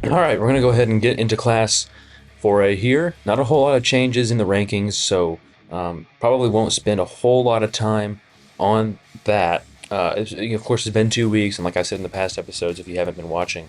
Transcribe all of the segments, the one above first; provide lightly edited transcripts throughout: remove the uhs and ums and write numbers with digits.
All right, we're going to go ahead and get into class 4A here. Not a whole lot of changes in the rankings, so probably won't spend a whole lot of time on that. Of course, it's been 2 weeks, and like I said in the past episodes, if you haven't been watching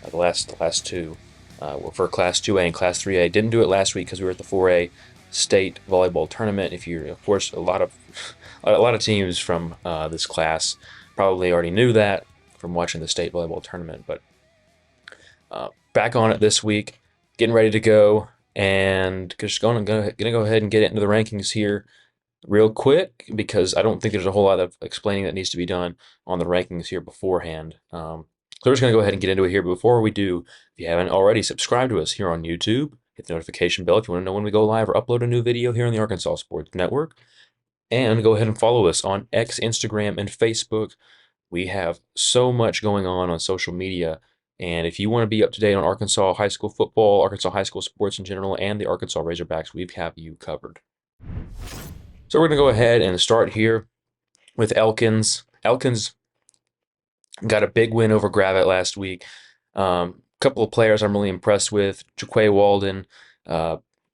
the last two, for Class 2A and Class 3A, didn't do it last week because we were at the 4A state volleyball tournament. If you, of course, a lot of teams from this class probably already knew that from watching the state volleyball tournament, but back on it this week, getting ready to go, and just gonna go ahead and get into the rankings here real quick because I don't think there's a whole lot of explaining that needs to be done on the rankings here beforehand. So we're just gonna go ahead and get into it here. But before we do, if you haven't already, subscribe to us here on YouTube. Hit the notification bell if you want to know when we go live or upload a new video here on the Arkansas Sports Network. And go ahead and follow us on X, Instagram, and Facebook. We have so much going on social media. And if you want to be up to date on Arkansas high school football, Arkansas high school sports in general, and the Arkansas Razorbacks, we have you covered. So we're going to go ahead and start here with Elkins. Elkins got a big win over Gravette last week. Couple of players I'm really impressed with. Jaquay Walden,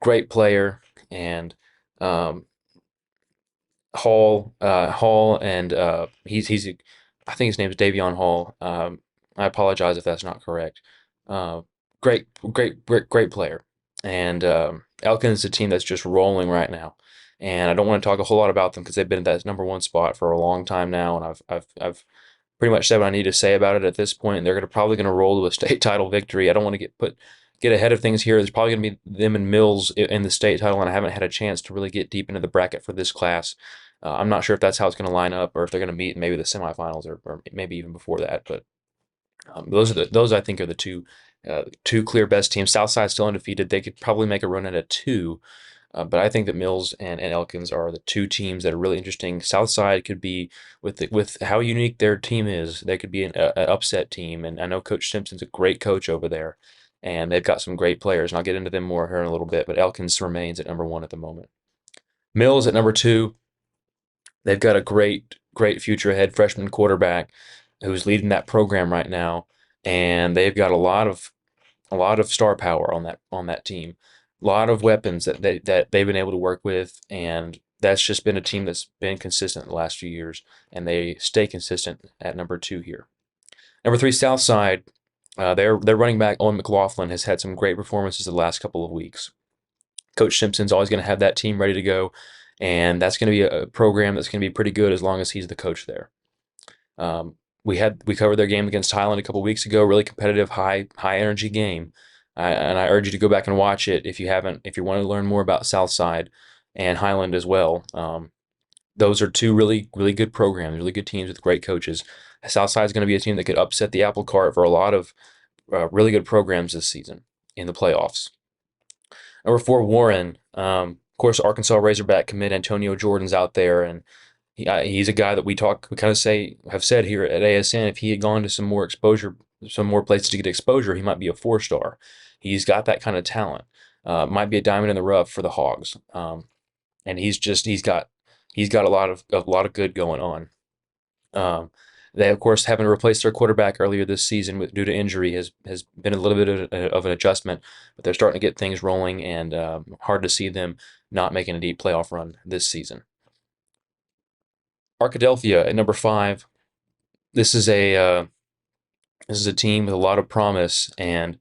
great player, and Hall, and I think his name is Davion Hall. I apologize if that's not correct. Uh, great player, and Elkins is a team that's just rolling right now. And I don't want to talk a whole lot about them because they've been at that number one spot for a long time now, and I've pretty much said what I need to say about it at this point. And they're probably going to roll to a state title victory. I don't want to get ahead of things here. There's probably going to be them and Mills in the state title, and I haven't had a chance to really get deep into the bracket for this class. I'm not sure if that's how it's going to line up, or if they're going to meet in maybe the semifinals, or maybe even before that. But those I think are the two clear best teams. Southside's still undefeated. They could probably make a run at a two, but I think that Mills and Elkins are the two teams that are really interesting. Southside could be with how unique their team is. They could be an upset team, and I know Coach Simpson's a great coach over there, and they've got some great players. And I'll get into them more here in a little bit. But Elkins remains at number one at the moment. Mills at number two. They've got a great future ahead. Freshman quarterback who's leading that program right now, and they've got a lot of star power on that team. A lot of weapons that they've been able to work with, and that's just been a team that's been consistent the last few years, and they stay consistent at number two here. Number three, Southside. Their running back Owen McLaughlin has had some great performances the last couple of weeks. Coach Simpson's always going to have that team ready to go, and that's going to be a program that's going to be pretty good as long as he's the coach there. We covered their game against Highland a couple weeks ago. Really competitive, high energy game, and I urge you to go back and watch it if you haven't. If you want to learn more about Southside and Highland as well, those are two really good programs, really good teams with great coaches. Southside is going to be a team that could upset the apple cart for a lot of really good programs this season in the playoffs. Number four, Warren. Of course, Arkansas Razorback commit Antonio Jordan's out there, and he's a guy that we kind of have said here at ASN. If he had gone to some more exposure, some more places to get exposure, he might be a 4-star. He's got that kind of talent. Might be a diamond in the rough for the Hogs, and he's got a lot of good going on. They, of course, having to replace their quarterback earlier this season due to injury has been a little bit of an adjustment, but they're starting to get things rolling, and hard to see them not making a deep playoff run this season. Arkadelphia at number five. This is a team with a lot of promise, and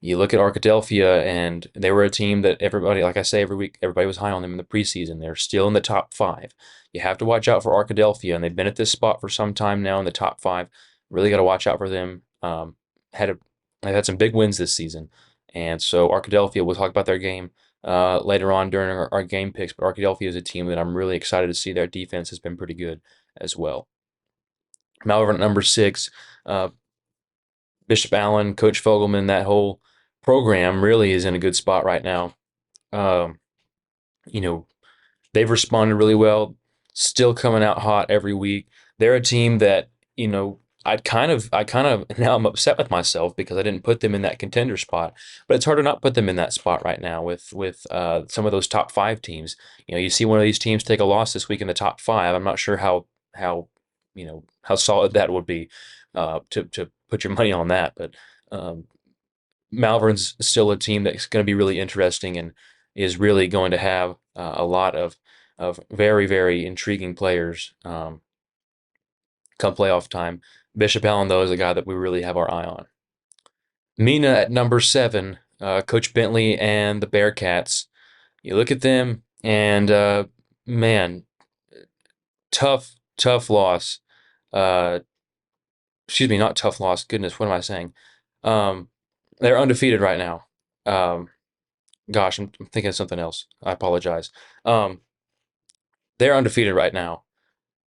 you look at Arkadelphia, and they were a team that everybody, like I say every week, everybody was high on them in the preseason. They're still in the top five. You have to watch out for Arkadelphia, and they've been at this spot for some time now in the top five. Really got to watch out for them. They've had some big wins this season, and so Arkadelphia. We'll talk about their game later on during our game picks. But Arkadelphia is a team that I'm really excited to see. Their defense has been pretty good as well. Malvern at number six. Bishop Allen, Coach Fogelman, that whole program really is in a good spot right now. Um, you know, they've responded really well, still coming out hot every week. They're a team that, I kind of now I'm upset with myself because I didn't put them in that contender spot. But it's hard to not put them in that spot right now with some of those top five teams. You see one of these teams take a loss this week in the top five. I'm not sure how solid that would be to put your money on that, but um, Malvern's still a team that's going to be really interesting and is really going to have a lot of very, very intriguing players come playoff time. Bishop Allen, though, is a guy that we really have our eye on. Mina at number 7, Coach Bentley and the Bearcats. You look at them, and man, tough loss. Uh, Excuse me, not tough loss. Goodness, what am I saying? Um, they're undefeated right now. Um, Gosh, I'm thinking of something else. I apologize. Um, they're undefeated right now,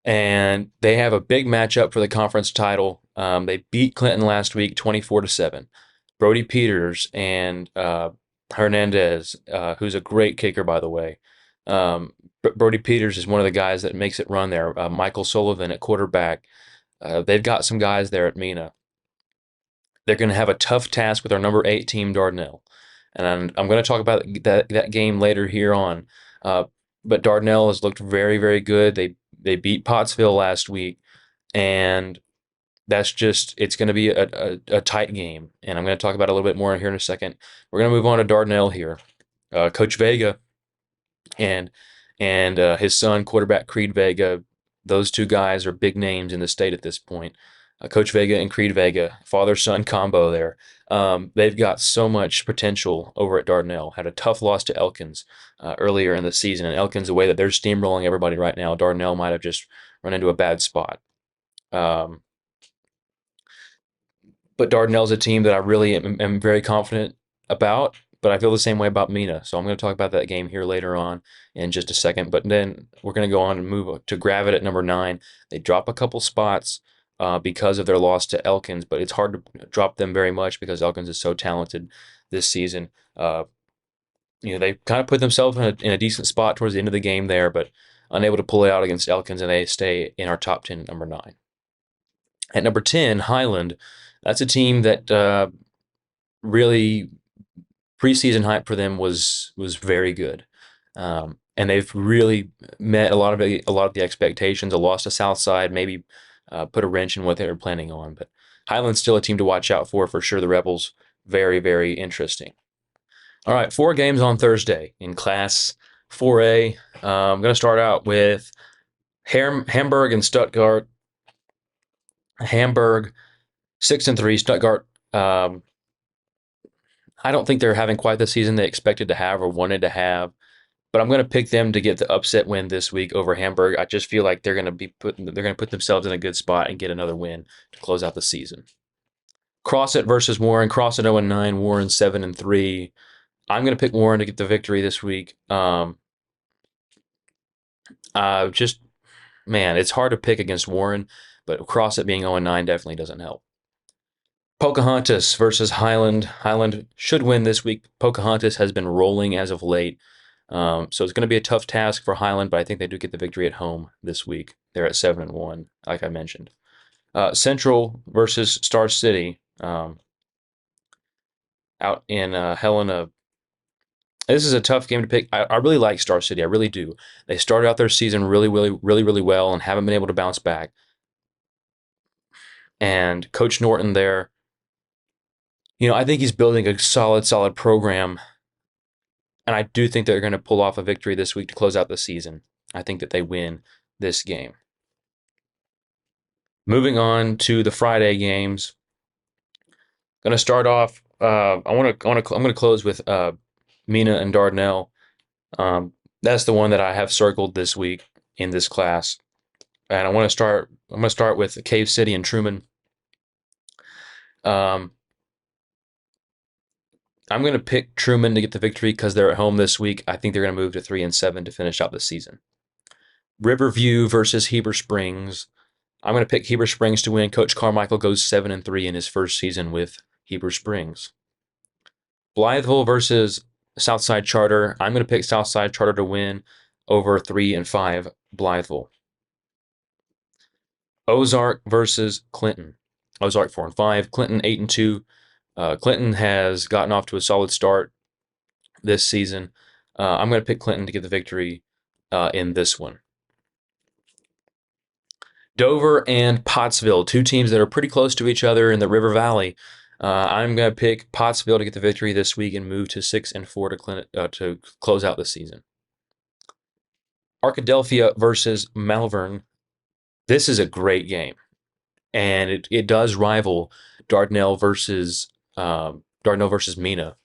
and they have a big matchup for the conference title. They beat Clinton last week, 24-7. Brody Peters and Hernandez, who's a great kicker, by the way. Brody Peters is one of the guys that makes it run there. Michael Sullivan at quarterback. They've got some guys there at Mina. They're going to have a tough task with our number 8 team, Dardanelle. And I'm going to talk about that game later here on. Uh, but Dardanelle has looked very, very good. They beat Pottsville last week, and that's just it's going to be a tight game. And I'm going to talk about it a little bit more here in a second. We're going to move on to Dardanelle here. Coach Vega and his son, quarterback Creed Vega. Those two guys are big names in the state at this point. Coach Vega and Creed Vega, father-son combo there. They've got so much potential over at Dardanelle. Had a tough loss to Elkins earlier in the season, and Elkins, the way that they're steamrolling everybody right now, Dardanelle might have just run into a bad spot. Um, but Dardanelle's a team that I really am very confident about, but I feel the same way about Mina. So I'm going to talk about that game here later on in just a second. But then we're going to go on and move to Gravette at number 9. They drop a couple spots because of their loss to Elkins, but it's hard to drop them very much because Elkins is so talented this season. They kind of put themselves in a decent spot towards the end of the game there, but unable to pull it out against Elkins, and they stay in our top 10 at number 9. At number 10, Highland. That's a team that really preseason hype for them was very good, and they've really met a lot of the expectations. A loss to Southside maybe put a wrench in what they were planning on, but Highland's still a team to watch out for sure. The Rebels, very, very interesting. All right, 4 games on Thursday in Class 4A. I'm going to start out with Hamburg and Stuttgart. Hamburg 6-3. Stuttgart. I don't think they're having quite the season they expected to have or wanted to have, but I'm going to pick them to get the upset win this week over Hamburg. I just feel like they're going to put themselves in a good spot and get another win to close out the season. Crosset versus Warren. Crosset 0-9. Warren 7-3. I'm going to pick Warren to get the victory this week. Just man, it's hard to pick against Warren, but Crosset being 0-9 definitely doesn't help. Pocahontas versus Highland. Highland should win this week. Pocahontas has been rolling as of late. So it's going to be a tough task for Highland, but I think they do get the victory at home this week. They're at 7-1, like I mentioned. Central versus Star City out in Helena. This is a tough game to pick. I really like Star City. I really do. They started out their season really, really, really, really well and haven't been able to bounce back. And Coach Norton there, I think he's building a solid program. And I do think they're going to pull off a victory this week to close out the season. I think that they win this game. Moving on to the Friday games. Going to start off. I'm going to close with Mina and Dardanelle. That's the one that I have circled this week in this class, and I'm going to start with Cave City and Truman. I'm going to pick Truman to get the victory because they're at home this week. I think they're going to move to 3-7 to finish out the season. Riverview versus Heber Springs. I'm going to pick Heber Springs to win. Coach Carmichael goes 7-3 in his first season with Heber Springs. Blytheville versus Southside Charter. I'm going to pick Southside Charter to win over 3-5 Blytheville. Ozark versus Clinton. Ozark 4-5. Clinton 8-2. Clinton has gotten off to a solid start this season. I'm going to pick Clinton to get the victory in this one. Dover and Pottsville, 2 teams that are pretty close to each other in the River Valley. I'm going to pick Pottsville to get the victory this week and move to 6-4 to close out the season. Arkadelphia versus Malvern. This is a great game, and it does rival Dardanelle versus Mina.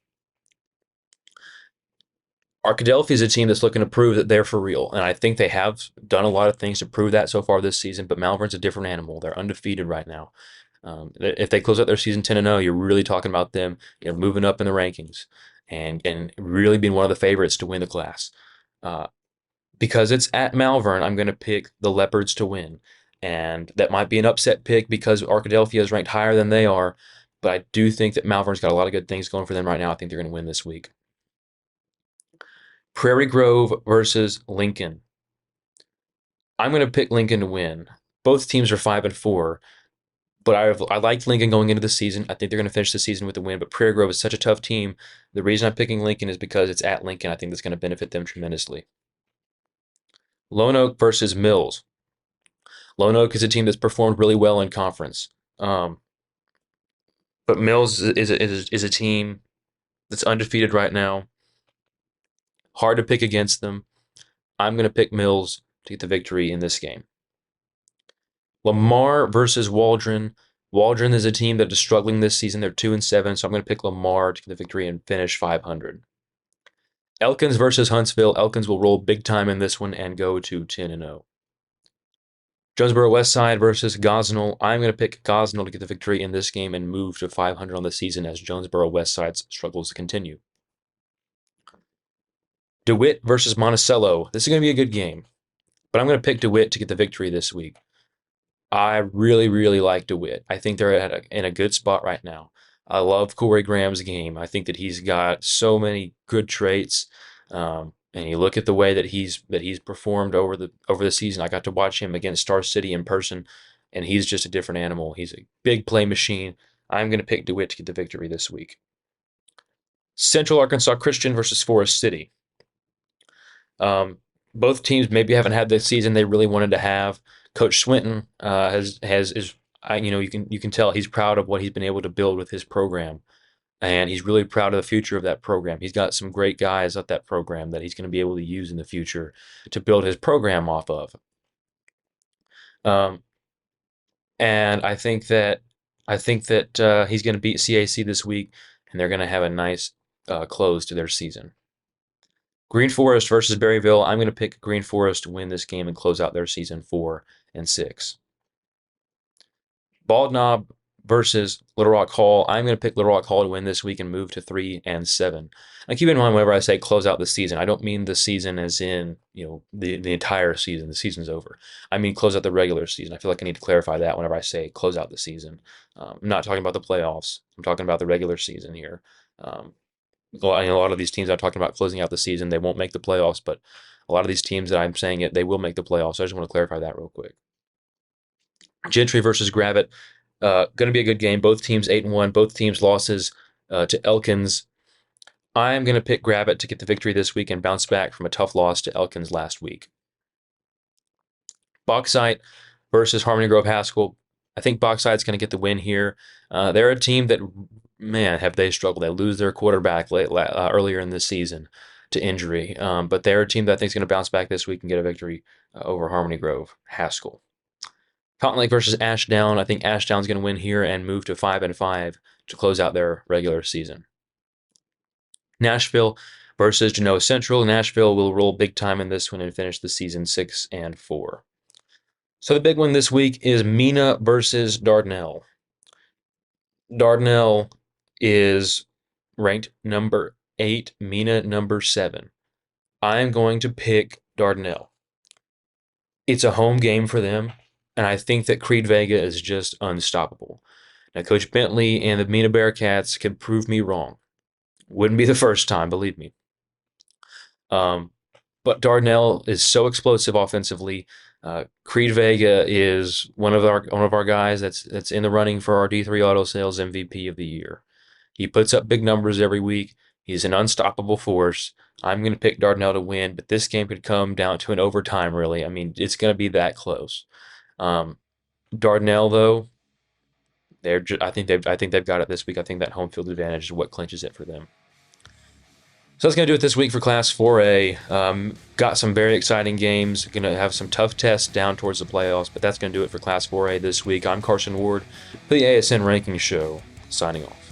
Arkadelphia is a team that's looking to prove that they're for real, and I think they have done a lot of things to prove that so far this season. But Malvern's a different animal; they're undefeated right now. If they close out their season 10-0, you're really talking about them, moving up in the rankings and really being one of the favorites to win the class. Uh, because it's at Malvern, I'm going to pick the Leopards to win, and that might be an upset pick because Arkadelphia is ranked higher than they are. But I do think that Malvern's got a lot of good things going for them right now. I think they're going to win this week. Prairie Grove versus Lincoln. I'm going to pick Lincoln to win. Both teams are 5-4, but I liked Lincoln going into the season. I think they're going to finish the season with a win. But Prairie Grove is such a tough team. The reason I'm picking Lincoln is because it's at Lincoln. I think that's going to benefit them tremendously. Lone Oak versus Mills. Lone Oak is a team that's performed really well in conference, um, but Mills is a team that's undefeated right now. Hard to pick against them. I'm going to pick Mills to get the victory in this game. Lamar versus Waldron. Waldron is a team that is struggling this season. They're 2-7, so I'm going to pick Lamar to get the victory and finish 500. Elkins versus Huntsville. Elkins will roll big time in this one and go to 10-0. Jonesboro West Side versus Gosnell. I'm going to pick Gosnell to get the victory in this game and move to 500 on the season as Jonesboro West Side's struggles continue. DeWitt versus Monticello. This is going to be a good game, but I'm going to pick DeWitt to get the victory this week. I really, really like DeWitt. I think they're in a good spot right now. I love Corey Graham's game. I think that he's got so many good traits. And you look at the way that he's performed over the season. I got to watch him against Star City in person, and he's just a different animal. He's a big play machine. I'm going to pick DeWitt to get the victory this week. Central Arkansas Christian versus Forest City. Both teams maybe haven't had the season they really wanted to have. Coach Swinton you can tell he's proud of what he's been able to build with his program, and he's really proud of the future of that program. He's got some great guys at that program that he's going to be able to use in the future to build his program off of. Um, and I think that he's going to beat CAC this week, and they're going to have a nice close to their season. Green Forest versus Berryville. I'm going to pick Green Forest to win this game and close out their season 4-6. Bald Knob versus Little Rock Hall. I'm going to pick Little Rock Hall to win this week and move to 3-7. Now, keep in mind, whenever I say close out the season, I don't mean the season as in the entire season. The season's over. I mean close out the regular season. I feel like I need to clarify that whenever I say close out the season. I'm not talking about the playoffs. I'm talking about the regular season here. A lot of these teams I'm talking about closing out the season, they won't make the playoffs, but a lot of these teams that I'm saying they will make the playoffs. So I just want to clarify that real quick. Gentry versus Gravett. Going to be a good game. Both teams 8-1. Both teams losses to Elkins. I'm going to pick Gravett to get the victory this week and bounce back from a tough loss to Elkins last week. Bauxite versus Harmony Grove Haskell. I think Bauxite's going to get the win here. They're a team that, man, have they struggled. They lose their quarterback earlier in the season to injury. But they're a team that I think is going to bounce back this week and get a victory over Harmony Grove Haskell. Fountain Lake versus Ashdown. I think Ashdown's going to win here and move to 5-5 to close out their regular season. Nashville versus Genoa Central. Nashville will roll big time in this one and finish the season 6-4. So the big one this week is Mina versus Dardanelle. Dardanelle is ranked number 8, Mina number 7. I'm going to pick Dardanelle. It's a home game for them, and I think that Creed Vega is just unstoppable. Now, Coach Bentley and the Mina Bearcats can prove me wrong. Wouldn't be the first time, believe me. But Dardanelle is so explosive offensively. Creed Vega is one of our guys that's in the running for our D3 Auto Sales MVP of the year. He puts up big numbers every week. He's an unstoppable force. I'm going to pick Dardanelle to win, but this game could come down to an overtime, really. I mean, it's going to be that close. Dardanelle, though, I think they've got it this week. I think that home field advantage is what clinches it for them. So that's going to do it this week for Class 4A. Got some very exciting games. Going to have some tough tests down towards the playoffs, but that's going to do it for Class 4A this week. I'm Carson Ward for the ASN Ranking Show, signing off.